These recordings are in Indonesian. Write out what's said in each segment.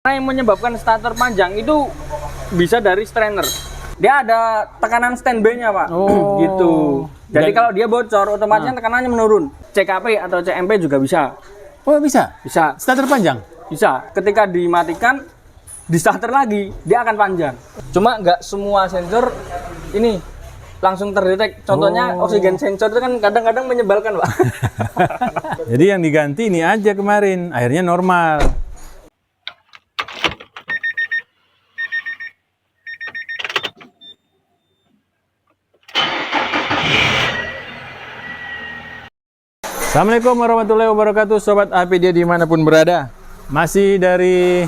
Karena yang menyebabkan starter panjang itu bisa dari strainer. Dia ada tekanan standby-nya, Pak. Oh. Gitu. Jadi kalau dia bocor, otomatis tekanannya menurun. CKP atau CMP juga bisa. Oh, bisa? Bisa. Starter panjang? Bisa. Ketika dimatikan, di starter lagi, dia akan panjang. Cuma nggak semua sensor ini langsung terdetek. Contohnya oksigen sensor itu kan kadang-kadang menyebalkan, Pak. Jadi yang diganti ini aja kemarin, akhirnya normal. Assalamualaikum warahmatullahi wabarakatuh, Sobat APD dimanapun berada. Masih dari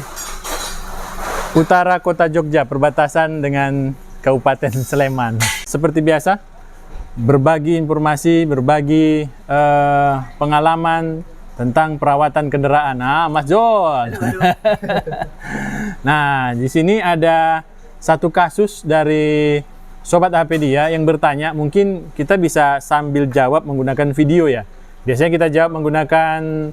utara kota Jogja, perbatasan dengan Kabupaten Sleman. Seperti biasa, berbagi informasi, berbagi pengalaman tentang perawatan kendaraan. Nah, Mas John. Nah, di sini ada satu kasus dari Sobat APD ya yang bertanya, mungkin kita bisa sambil jawab menggunakan video ya. Biasanya kita jawab menggunakan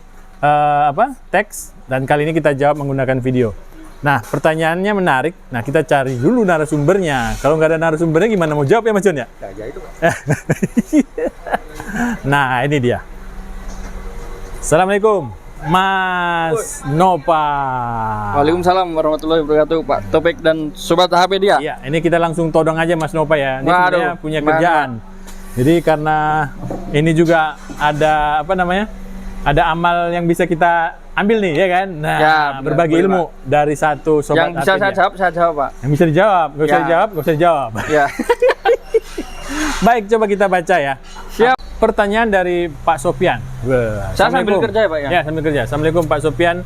teks, dan kali ini kita jawab menggunakan video. Nah, pertanyaannya menarik. Nah, kita cari dulu narasumbernya. Kalau nggak ada narasumbernya gimana mau jawab ya, Mas John ya? Ya itu, Pak. Nah, ini dia. Assalamualaikum, Mas Nova. Waalaikumsalam warahmatullahi wabarakatuh, Pak Topik dan Sobat HP dia. Iya, ini kita langsung todong aja Mas Nova ya. Ini sebenarnya punya kerjaan. Jadi karena ini juga ada ada amal yang bisa kita ambil nih ya kan. Nah, ya, berbagi ilmu Pak. Dari satu Sobat yang bisa saya jawab, Pak. Yang bisa dijawab, nggak usah dijawab, nggak usah dijawab. Ya. Baik, coba kita baca ya. Siap. Pertanyaan dari Pak Sopian. Saya sambil kerja ya, Pak ya? Ya, sambil kerja. Assalamualaikum Pak Sopian.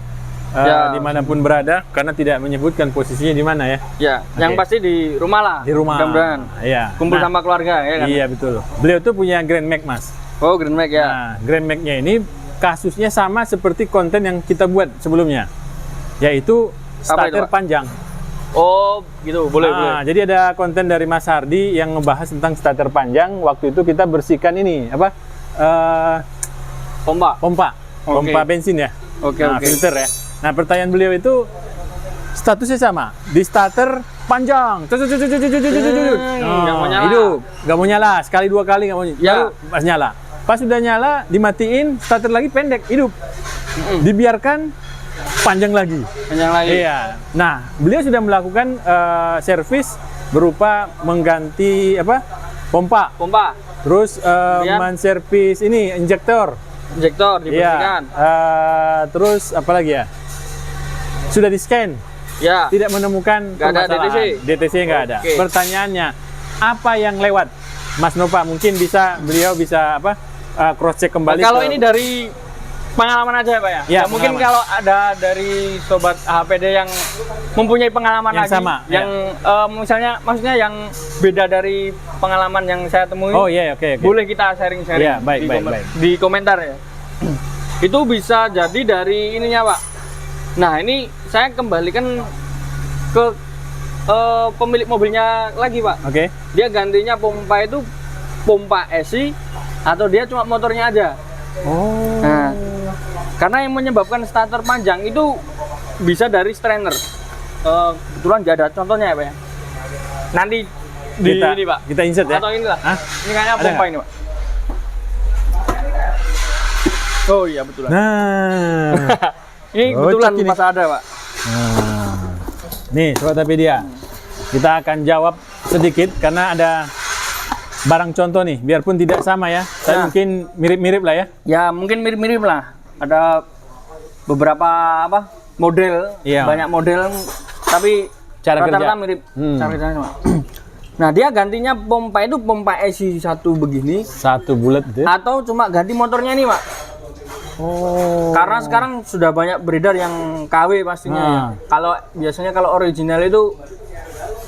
Dimanapun berada, karena tidak menyebutkan posisinya di mana ya. Ya, yang pasti di rumah lah. Di rumah. Mudah-mudahan. Iya. Kumpul sama keluarga ya kan. Iya betul. Beliau tuh punya Grand Max, Mas. Oh, Grand Max ya. Nah, Grand Max-nya ini kasusnya sama seperti konten yang kita buat sebelumnya, yaitu starter panjang. Oh, gitu. Boleh. Jadi ada konten dari Mas Hardi yang ngebahas tentang starter panjang. Waktu itu kita bersihkan ini pompa bensin ya. Oke. Filter ya. Nah, pertanyaan beliau itu statusnya sama, di starter panjang. Nggak mau nyala. Hidup, nggak mau nyala, sekali dua kali nggak mau nyala. Ya. Pas nyala, pas sudah nyala, dimatiin, starter lagi pendek, hidup. Dibiarkan panjang lagi. Iya. Nah, beliau sudah melakukan servis berupa mengganti pompa. Terus menservis ini injektor dibersihkan. Terus apa lagi ya? Sudah di scan. Ya. Tidak menemukan permasalahan. DTC nggak ada. Okay. Pertanyaannya, apa yang lewat? Mas Nova mungkin beliau bisa cross check kembali. Kalau ini dari pengalaman aja ya, Pak ya. Ya, mungkin kalau ada dari Sobat HPD yang mempunyai pengalaman yang lagi, sama, yang maksudnya yang beda dari pengalaman yang saya temui. Oh iya, oke. Boleh kita sharing-sharing baik. Di komentar ya. Itu bisa jadi dari ininya, Pak. Nah, ini saya kembalikan ke pemilik mobilnya lagi, Pak. Oke. Dia gantinya pompa itu pompa esi atau dia cuma motornya aja. Oh. Nah, karena yang menyebabkan starter panjang itu bisa dari strainer. Kebetulan nggak ada contohnya ya, Pak ya. Nanti ini, Pak. Kita insert ya. Atau inilah. Hah? Ini kayaknya pompa ini, Pak. Oh iya, betulan. Nah. Ini kebetulan pas ada, Pak. Nah. Nih, Sobat APD, kita akan jawab sedikit karena ada barang contoh nih, biarpun tidak sama ya, tapi mungkin mirip-mirip lah ya. Ya, mungkin mirip-mirip lah. Ada beberapa model, banyak model, tapi cara kerja mirip. Cara kerjanya sama. Nah, dia gantinya pompa itu pompa esi satu begini. Satu bulat gitu. Atau cuma ganti motornya nih, Pak. Oh. Karena sekarang sudah banyak beredar yang KW pastinya ya. Kalau biasanya kalau original itu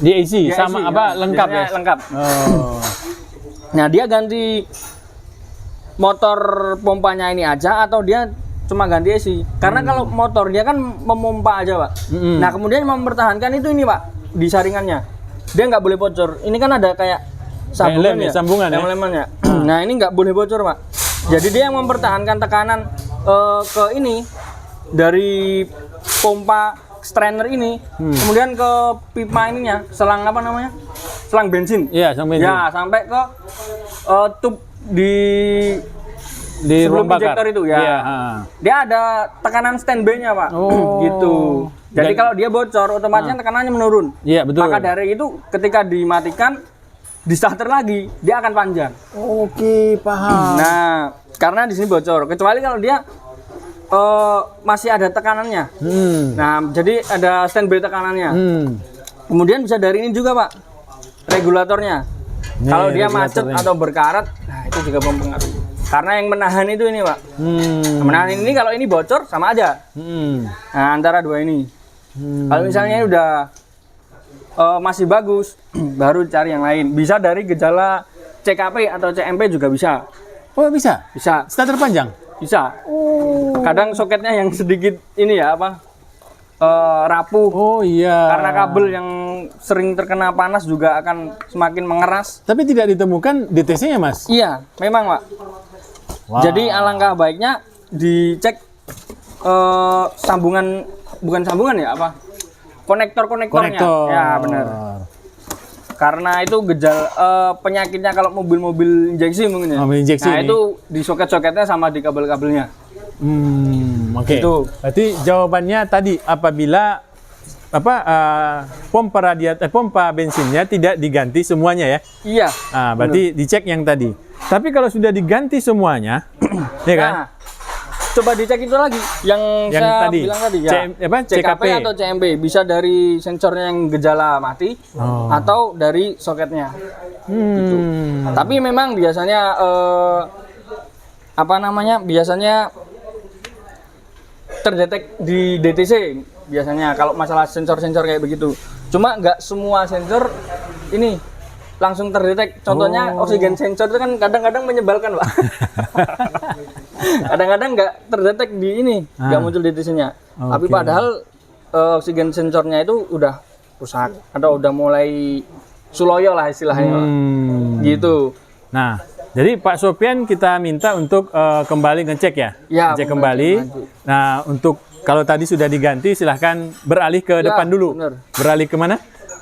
di AC sama lengkap ya? Lengkap. Oh. Nah, dia ganti motor pompanya ini aja atau dia cuma ganti AC. Karena kalau motor dia kan memompa aja, Pak. Nah, kemudian mempertahankan itu ini, Pak, di saringannya. Dia nggak boleh bocor. Ini kan ada kayak sambungan ya. Nah, ini nggak boleh bocor, Pak. Jadi dia yang mempertahankan tekanan ke ini dari pompa strainer ini, kemudian ke pipa ininya, selang apa namanya? Selang bensin. Iya, selang bensin. Ya, sampai ke tube di sebelum ruang bakar injektor itu ya. Iya, Dia ada tekanan standby-nya, Pak. Gitu. Jadi kalau dia bocor, otomatis tekanannya menurun. Iya, betul. Maka dari itu ketika dimatikan, di starter lagi, dia akan panjang. Oke, paham. Nah, karena di sini bocor. Kecuali kalau dia masih ada tekanannya. Nah, jadi ada standby tekanannya. Kemudian bisa dari ini juga, Pak, regulatornya. Kalau dia macet atau berkarat, nah itu juga mempengaruhi. Karena yang menahan itu ini, Pak. Menahan ini kalau ini bocor sama aja. Nah, antara dua ini. Kalau misalnya ini udah masih bagus, baru cari yang lain. Bisa dari gejala CKP atau CMP juga bisa. Oh, bisa? Bisa. Starter panjang? Bisa. Kadang soketnya yang sedikit ini ya apa rapuh. Oh iya. Karena kabel yang sering terkena panas juga akan semakin mengeras. Tapi tidak ditemukan DTC-nya, Mas? Iya, memang, Pak. Wow. Jadi alangkah baiknya dicek sambungan, bukan sambungan ya apa? Konektornya. Ya, benar. Karena itu gejala penyakitnya kalau mobil-mobil injeksi mungkin ya. Mobil injeksi nah, ini. itu di soket-soketnya sama di kabel-kabelnya. Oke. Itu. Berarti jawabannya tadi apabila pompa bensinnya tidak diganti semuanya ya. Iya. Nah, berarti dicek yang tadi. Tapi kalau sudah diganti semuanya, ya kan? Nah, coba dicek itu lagi yang saya tadi bilang tadi ya. CKP atau CMP bisa dari sensornya yang gejala mati atau dari soketnya. Gitu. Tapi memang biasanya biasanya terdetek di DTC biasanya kalau masalah sensor-sensor kayak begitu. Cuma nggak semua sensor ini langsung terdetek. Contohnya oksigen sensor itu kan kadang-kadang menyebalkan, Pak. Kadang-kadang nggak terdetek di ini, nggak muncul DTC-nya. Tapi padahal oksigen sensornya itu udah rusak atau udah mulai suloyo lah istilahnya. Gitu. Nah, jadi Pak Sofian kita minta untuk kembali ngecek ya? Ya, ngecek kembali. Nah, untuk kalau tadi sudah diganti silahkan beralih ke depan dulu. Bener. Beralih kemana?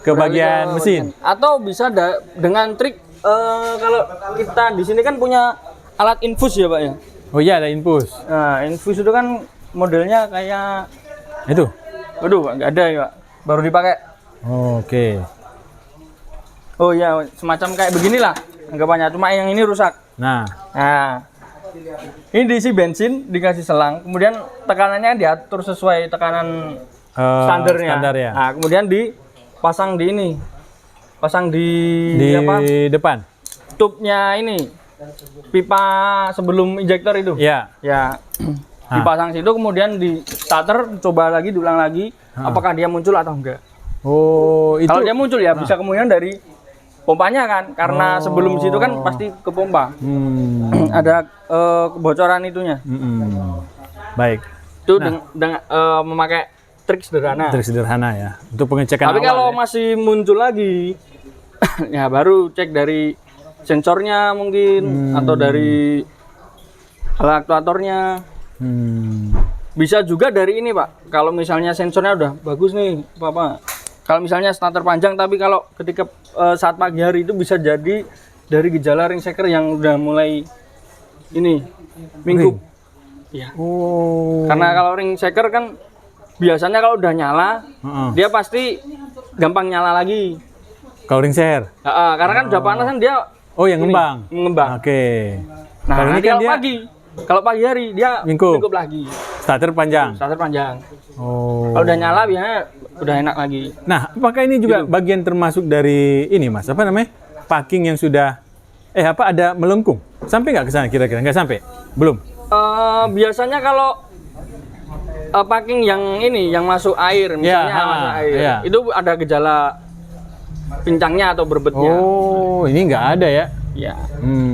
Ke bagian mesin. Atau bisa dengan trik kalau kita di sini kan punya alat infus ya, Pak ya. Oh iya, ada infus. Nah, infus itu kan modelnya kayak itu. waduh, nggak ada ya, Pak. Baru dipakai. Oke. Oh iya, semacam kayak beginilah anggapannya, cuma yang ini rusak. Nah, ini diisi bensin, dikasih selang, kemudian tekanannya diatur sesuai tekanan standarnya. Standar ya. Nah, kemudian dipasang di ini, pasang di depan. tube-nya ini, pipa sebelum injektor itu. Ya. Ya, dipasang situ, kemudian di starter, coba lagi, diulang lagi, apakah dia muncul atau enggak. Oh, itu. Kalau dia muncul ya bisa kemungkinan dari pompanya kan, karena sebelum situ kan pasti ke pompa. Ada kebocoran itunya. Baik. Itu dengan memakai trik sederhana. Trik sederhana ya untuk pengecekan. Tapi awal kalau ya. masih muncul lagi, ya baru cek dari sensornya mungkin atau dari alat aktuatornya. Bisa juga dari ini, Pak. Kalau misalnya sensornya udah bagus nih, Bapak. Kalau misalnya starter panjang, tapi kalau ketika saat pagi hari itu bisa jadi dari gejala ring shaker yang udah mulai ini minggu. Ya. Karena kalau ring shaker kan biasanya kalau udah nyala, dia pasti gampang nyala lagi. Kalau ring share. Karena kan udah panas kan dia. Oh, yang ngembang. Mengembang. Oke. Nah, kalau ini nanti kan kalau dia pagi. Kalau pagi hari dia mingkup lagi. Starter panjang. Starter panjang. Oh. Kalau udah nyala biasanya udah enak lagi. Nah, apakah ini juga bagian termasuk dari ini, Mas? Apa namanya? Packing yang sudah ada melengkung. Sampai nggak ke sana kira-kira? Nggak sampai? Belum. Biasanya kalau packing yang ini yang masuk air misalnya masuk air. Itu ada gejala pincangnya atau berbetnya. Oh, ini nggak ada ya? Ya.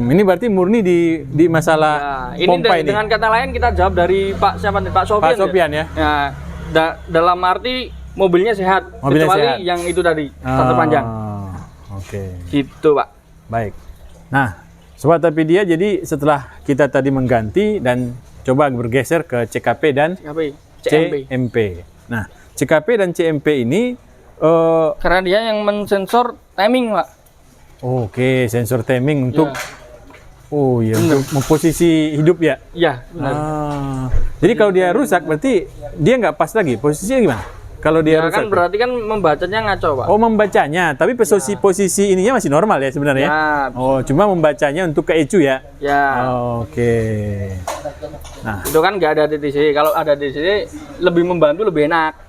Ini berarti murni di masalah pompa ini. Dengan kata lain kita jawab dari Pak Sofian. Pak Sofian ya. Dalam arti mobilnya sehat, kecuali yang itu tadi starter panjang. Oke. Gitu, Pak. Baik. Nah, Sobat Apedia, jadi setelah kita tadi mengganti dan coba bergeser ke CKP dan CMP. Nah, CKP dan CMP ini Karena dia yang mensensor timing, Pak. oke, sensor timing untuk Ya. oh iya, untuk posisi hidup ya. Iya, benar. Jadi kalau dia rusak berarti dia nggak pas lagi. Posisinya gimana? Kalau dia Ya rusak? kan berarti kan membacanya ngaco, Pak. Oh, membacanya, tapi posisi ininya masih normal ya sebenarnya. Ya, Oh, cuma membacanya untuk ke ECU ya. ya. Oke. Nah, Itu kan nggak ada DTC. Kalau ada DTC lebih membantu, lebih enak.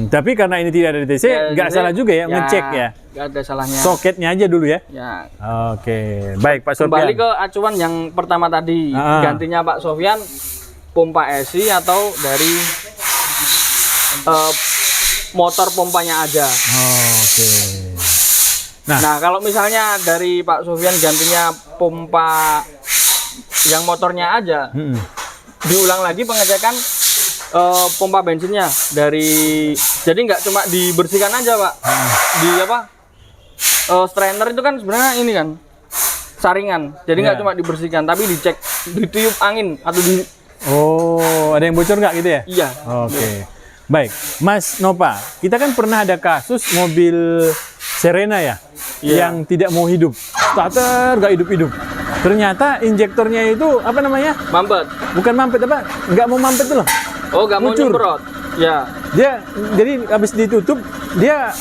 tapi karena ini tidak ada DTC, Ya, nggak jadi, salah juga ya ngecek ya. Nggak ada salahnya. Soketnya aja dulu ya. Ya. Oke, baik Pak Sofyan. Kembali ke acuan yang pertama tadi. Gantinya Pak Sofyan pompa esi atau dari motor pompanya aja. Oke. Nah. Nah, kalau misalnya dari Pak Sofyan gantinya pompa yang motornya aja, diulang lagi pengecekan pompa bensinnya dari, jadi nggak cuma dibersihkan aja, Pak. Di apa? Strainer itu kan sebenarnya ini kan saringan, jadi nggak Ya. cuma dibersihkan, tapi dicek, ditiup angin atau di. Oh, ada yang bocor nggak gitu ya? Iya. Oke. Baik, Mas Nova, kita kan pernah ada kasus mobil Serena ya, yang tidak mau hidup, starter nggak hidup-hidup. Ternyata injektornya itu apa namanya? Mampet. Bukan mampet apa? Nggak mau mampet tuh loh. Oh, nggak mau Ngucur. nyemprot. Ya. Dia jadi habis ditutup dia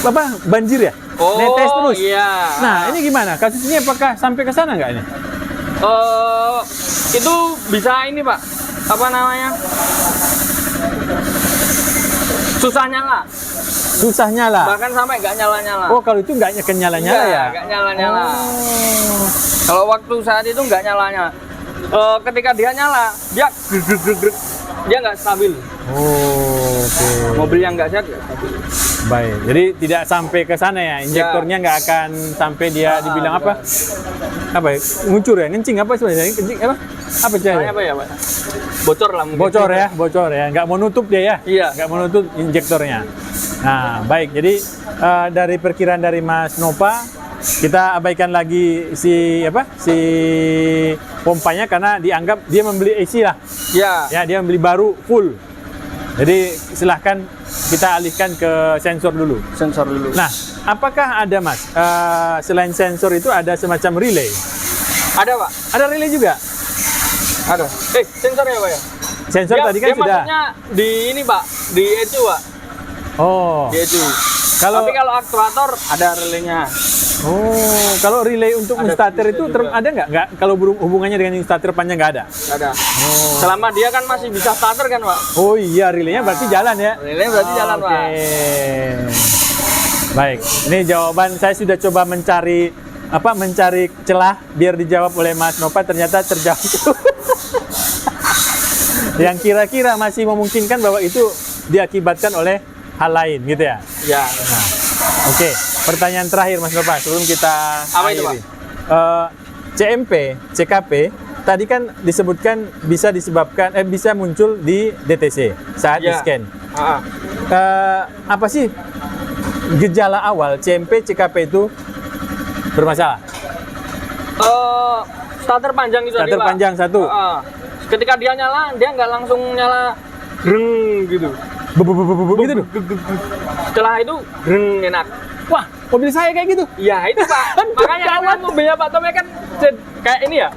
apa? Banjir ya? Oh, Netes terus. iya. Nah, ini gimana? Kasus ini apakah sampai ke sana nggak ini? Itu bisa ini, Pak. Apa namanya? Susah nyala. Susah nyala. Bahkan sampai nggak nyala-nyala. Oh, kalau itu nggak nyala-nyala ya? Nggak nyala-nyala. Oh. Kalau waktu saat itu nggak nyala-nyala. Ketika dia nyala, dia greg-greg-greg. Dia nggak stabil. Oh, oke. Mobil yang nggak sehat nggak stabil. Baik, jadi tidak sampai ke sana ya, injektornya nggak akan sampai dia dibilang apa? Apa ya? Ngucur ya, ngencing apa sebenarnya? Kencing apa? Apa Namanya caranya? apa ya, Pak? Bocor lah mungkin. Bocor ya, nggak mau nutup dia ya? Iya. Nggak mau nutup injektornya. Nah, baik, jadi dari perkiraan dari Mas Nova, kita abaikan lagi si pompanya karena dianggap dia membeli AC lah. Ya. Ya, dia membeli baru full. Jadi silahkan kita alihkan ke sensor dulu. Sensor dulu. Nah, apakah ada Mas, selain sensor itu ada semacam relay? Ada, Pak. Ada relay juga? Ada. Sensor ya, Pak ya? Sensor tadi kan dia sudah. maksudnya di ini, Pak, di ECU, Pak. Oh, Di ECU. Kalau- Tapi kalau aktuator ada relaynya. oh, kalau relay untuk Ada starter bisa itu juga. ada nggak? Nggak, kalau hubungannya dengan starter panjang nggak ada? Nggak ada. Selama dia kan masih bisa starter kan, Pak. Oh iya, relaynya berarti jalan ya? Relay berarti jalan, Oke. Pak. Baik, ini jawaban saya sudah coba mencari celah biar dijawab oleh Mas Nova, ternyata terjawab. Yang kira-kira masih memungkinkan bahwa itu diakibatkan oleh hal lain gitu ya. Ya. Oke, pertanyaan terakhir Mas Nova sebelum kita Apa itu, akhiri. CMP, CKP tadi kan disebutkan bisa muncul di DTC saat di Ya. scan. Ah. Apa sih gejala awal CMP, CKP itu bermasalah? Starter panjang itu Starter tadi, Pak. panjang satu. Ketika dia nyala, dia nggak langsung nyala greng gitu. Gitu tuh. Setelah itu greng enak. Wah, mobil saya kayak gitu. Ya itu, Pak. Makanya kan mobilnya Pak Tommy kan kayak ini ya.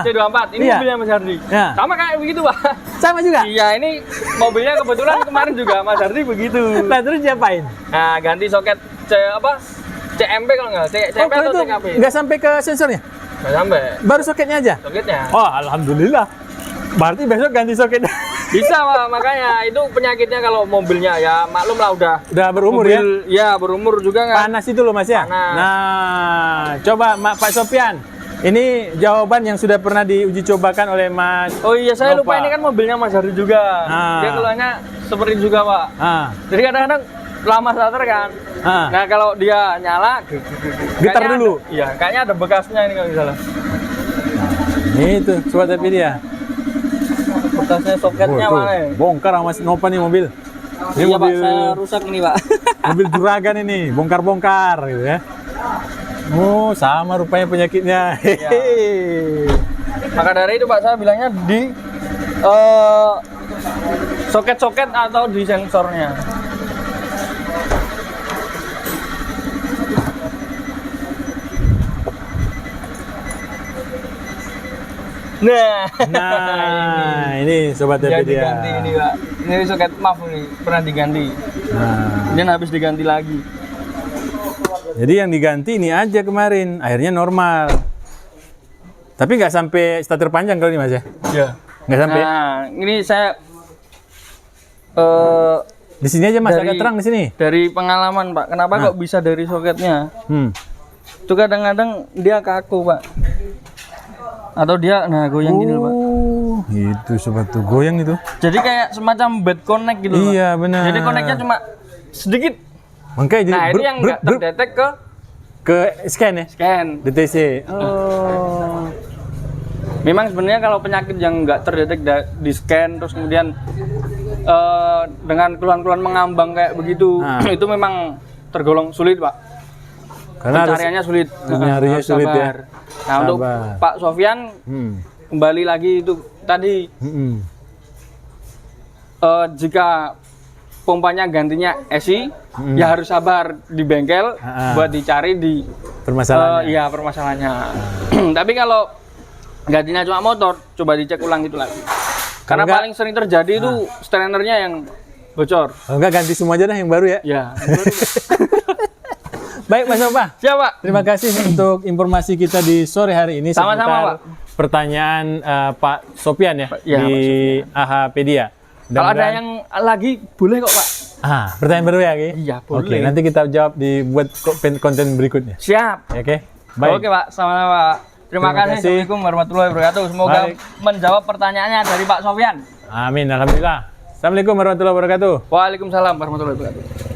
C24. Ini Iya. mobilnya Mas Hardi. Ya. Sama kayak begitu, Pak. Sama juga. Iya, ini mobilnya kebetulan kemarin juga Mas Hardi begitu. Nah, terus diapain? Nah, ganti soket CMP kalau nggak, CMP kalau atau itu CKP? nggak sampai ke sensornya? Nggak sampai. Baru soketnya aja? Soketnya. Oh, alhamdulillah. Berarti besok ganti soket. Bisa, Pak. Makanya itu penyakitnya kalau mobilnya ya maklum lah Udah berumur ya? Ya, berumur juga kan. Panas itu loh Mas ya? Panas. Nah, coba Pak Sofyan. Ini jawaban yang sudah pernah diuji cobakan oleh Mas. Oh iya, saya lupa Nova. ini kan mobilnya Mas Hardi juga. Ah. Dia keluarnya seperti itu juga, Pak. Jadi kadang-kadang lama starter kan. Ah. Nah, kalau dia nyala Getar kayaknya dulu. Iya, kayaknya ada bekasnya ini kalau misalnya. Itu sobat Apedia. Bekasnya soketnya tuh, mana ya? bongkar sama Mas Nova nih mobil. Ini Iya, Pak, mobil, saya rusak nih, Pak. mobil juragan ini, bongkar-bongkar gitu ya. Oh, sama rupanya penyakitnya. Hehehe. Maka dari itu, Pak, saya bilangnya di soket-soket atau di sensornya. Nah, ini sobat dia Happy Dia. diganti ini Pak. Ini soket maaf nih, pernah diganti. Nah, Kemudian habis diganti lagi. jadi yang diganti ini aja kemarin, akhirnya normal. Tapi nggak sampai starter panjang kalau ini Mas ya? Iya. Nggak sampai. Nah, ini saya Di sini aja Mas, dari- agak terang di sini. dari pengalaman Pak, kenapa kok bisa dari soketnya? Itu kadang-kadang dia kaku Pak. Atau dia, nah goyang gini loh Pak. Oh, itu sobat tuh goyang itu. Jadi kayak semacam bad connect gitu loh, Pak. Iya benar. Jadi connectnya cuma sedikit. Makanya jadi Nah, ini yang nggak terdetek ke scan ya, scan. DTC. Oh. Memang sebenarnya kalau penyakit yang nggak terdetek di scan terus kemudian dengan keluhan-keluhan mengambang kayak begitu, Nah. itu memang tergolong sulit Pak. Karena harus Pencariannya sulit. nyarinya Harus sulit ya. sabar. Nah untuk Sabar. Pak Sofyan kembali lagi itu tadi jika pompanya gantinya ESI ya harus sabar di bengkel buat dicari di permasalahannya. iya permasalahannya. Tapi kalau gantinya cuma motor, coba dicek ulang itu lagi. Karena enggak- paling sering terjadi itu strainernya yang bocor. Kalau enggak ganti semua aja dah yang baru ya. Ya. Baik Mas Opa. Siapa? Terima kasih untuk informasi kita di sore hari ini Sama-sama, seputar Pak. pertanyaan Pak Sopian ya, Ya, di AHpedia. Kalau ada yang lagi boleh kok Pak. Pertanyaan baru ya, Ki? Iya, Oke, boleh. nanti kita jawab di buat konten berikutnya. Siap. Oke. Baik. Oke Pak, sama-sama Pak. Terima Terima kasih. kasih. Assalamualaikum warahmatullahi wabarakatuh. Semoga Baik. menjawab pertanyaannya dari Pak Sofyan. Amin, alhamdulillah. Assalamualaikum warahmatullahi wabarakatuh. Waalaikumsalam warahmatullahi wabarakatuh.